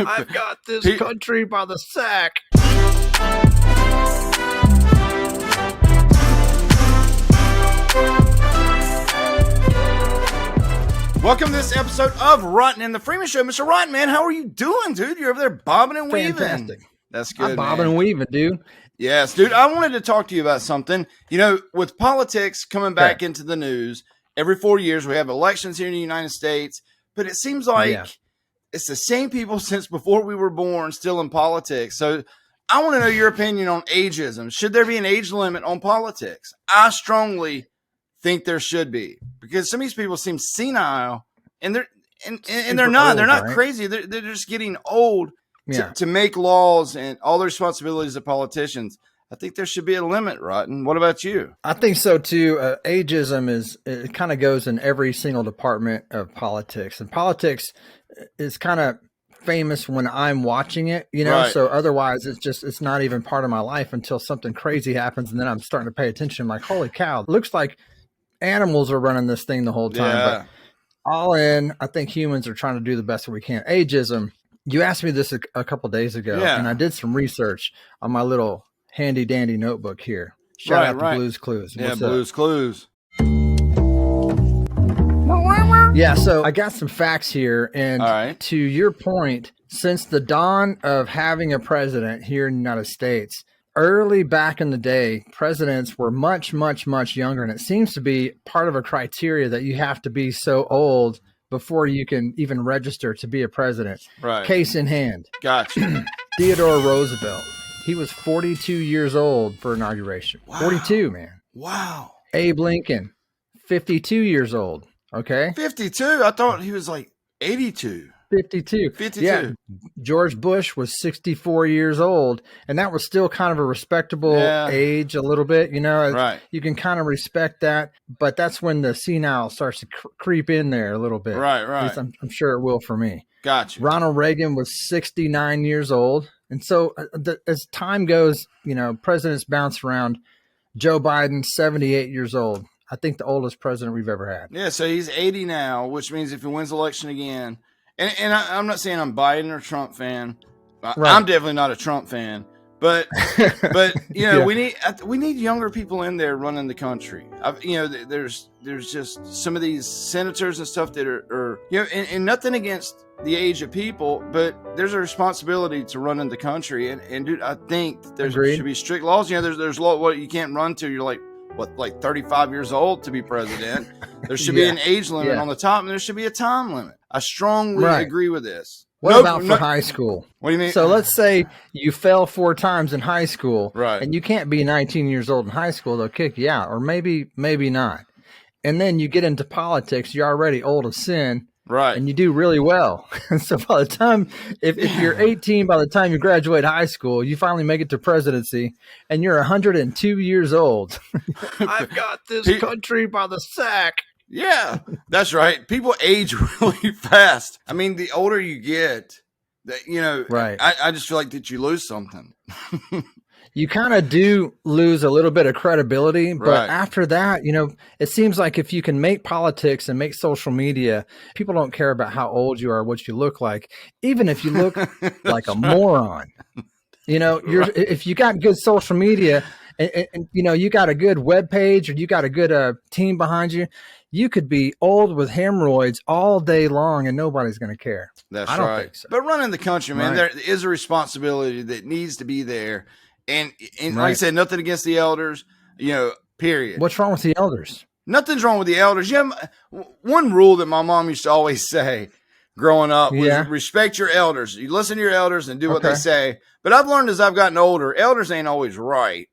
I've got this country by the sack. Welcome to this episode of Rotten and the Freeman Show. Mr. Rotten, man, how are you doing, dude? You're over there bobbing and weaving. Fantastic. That's good, I'm bobbing and weaving, dude. Yes, dude. I wanted to talk to you about something. You know, with politics coming back into the news, every 4 years we have elections here in the United States, but it seems like it's the same people since before we were born still in politics. So I want to know your opinion on ageism. Should there be an age limit on politics? I strongly think there should be, because some of these people seem senile, and they're not. They're not crazy. They're just getting old to make laws and all the responsibilities of politicians. I think there should be a limit, Rotten. What about you? I think so too. Ageism it kind of goes in every single department of politics, and politics is kind of famous when I'm watching it, you know. So otherwise, it's not even part of my life until something crazy happens, and then I'm starting to pay attention. I'm like, holy cow! It looks like animals are running this thing the whole time. But all in, I think humans are trying to do the best that we can. Ageism. You asked me this a couple of days ago, and I did some research on my little handy dandy notebook here. Shout out to Blue's Clues. Yeah, Blue's Clues. Yeah, so I got some facts here, and to your point, since the dawn of having a president here in the United States, early back in the day, presidents were much, much, much younger, and it seems to be part of a criteria that you have to be so old before you can even register to be a president. Right. Case in hand. Gotcha. Theodore Roosevelt. He was 42 years old for inauguration. Wow. 42, man. Wow. Abe Lincoln, 52 years old. Okay. 52? I thought he was like 82. 52. 52. Yeah. George Bush was 64 years old, and that was still kind of a respectable age a little bit, you know. You can kind of respect that, but that's when the senile starts to creep in there a little bit. Right. At least I'm sure it will for me. Gotcha. Ronald Reagan was 69 years old. And so as time goes, you know, presidents bounce around. Joe Biden, 78 years old. I think the oldest president we've ever had. Yeah, so he's 80 now, which means if he wins the election again, and I'm not saying I'm Biden or Trump fan. I'm definitely not a Trump fan, but you know, we need younger people in there running the country. You know, there's just some of these senators and stuff that are you know, and nothing against the age of people, but there's a responsibility to run in the country, and dude, I think there should be strict laws. You know, there's law what you can't run to. You're like 35 years old to be president. There should be an age limit on the top, and there should be a time limit. I strongly agree with this. What about for high school? What do you mean? So let's say you fell 4 times in high school, and you can't be 19 years old in high school. They'll kick you out, or maybe not. And then you get into politics. You're already old as sin. Right. And you do really well. So by the time, if you're 18, by the time you graduate high school, you finally make it to presidency, and you're 102 years old. I've got this country by the sack. Yeah, that's right. People age really fast. I mean, the older you get, you know, I just feel like that you lose something. You kind of do lose a little bit of credibility, but after that, you know, it seems like if you can make politics and make social media, people don't care about how old you are, what you look like, even if you look like a moron. You know, if you got good social media and you know, you got a good web page or you got a good team behind you, you could be old with hemorrhoids all day long and nobody's going to care. I don't think so. But running the country, man, there is a responsibility that needs to be there. And like I said, nothing against the elders, you know, period. What's wrong with the elders? Nothing's wrong with the elders. You have one rule that my mom used to always say growing up was respect your elders. You listen to your elders and do what they say. But I've learned as I've gotten older, elders ain't always right.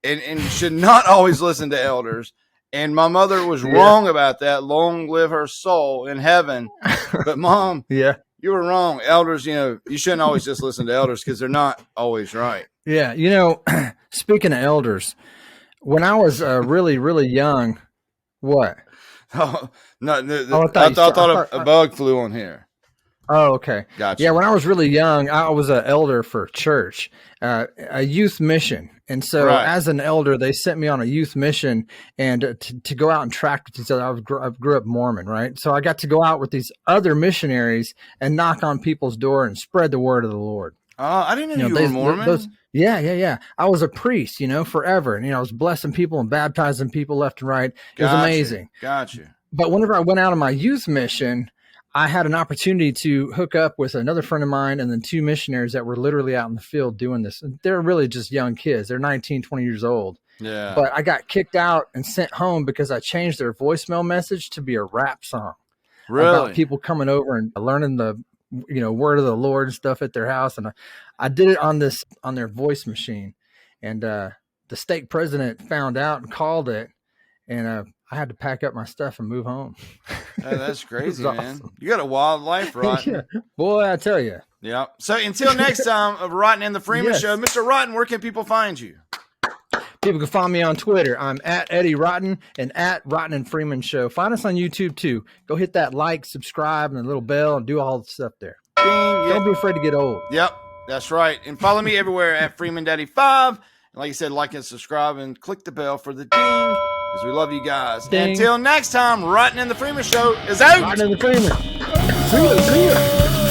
And you should not always listen to elders. And my mother was wrong about that. Long live her soul in heaven. But Mom, you were wrong. Elders, you know, you shouldn't always just listen to elders because they're not always right. Yeah. You know, speaking of elders, when I was really, really young, what? Oh, no, I thought a bug flew on here. Oh, okay. Gotcha. Yeah, when I was really young, I was an elder for church, a youth mission. And so as an elder, they sent me on a youth mission and to go out and track with each other. I grew up Mormon, right? So I got to go out with these other missionaries and knock on people's door and spread the word of the Lord. I didn't know you were Mormon. Yeah. I was a priest, forever. And, I was blessing people and baptizing people left and right. It was amazing. Gotcha. But whenever I went out on my youth mission, I had an opportunity to hook up with another friend of mine and then two missionaries that were literally out in the field doing this. And they're really just young kids. They're 19, 20 years old. Yeah. But I got kicked out and sent home because I changed their voicemail message to be a rap song. Really? About people coming over and learning the, word of the Lord and stuff at their house. And I did it on their voice machine. And the stake president found out and called it. And I had to pack up my stuff and move home. Oh, that's crazy, man. Awesome. You got a wild life, Rotten. Yeah. Boy, I tell you. Yeah. So until next time of Rotten and the Freeman Show, Mr. Rotten, where can people find you? People can find me on Twitter. I'm at Eddie Rotten and at Rotten and Freeman Show. Find us on YouTube too. Go hit that like, subscribe, and the little bell and do all the stuff there. Ding, Don't be afraid to get old. Yep, that's right. And follow me everywhere at Freeman Daddy 5. And like I said, like and subscribe and click the bell for the ding. Because we love you guys. Ding. Until next time, Rotten and the Freeman Show is out. Rotten and the Freeman. See ya.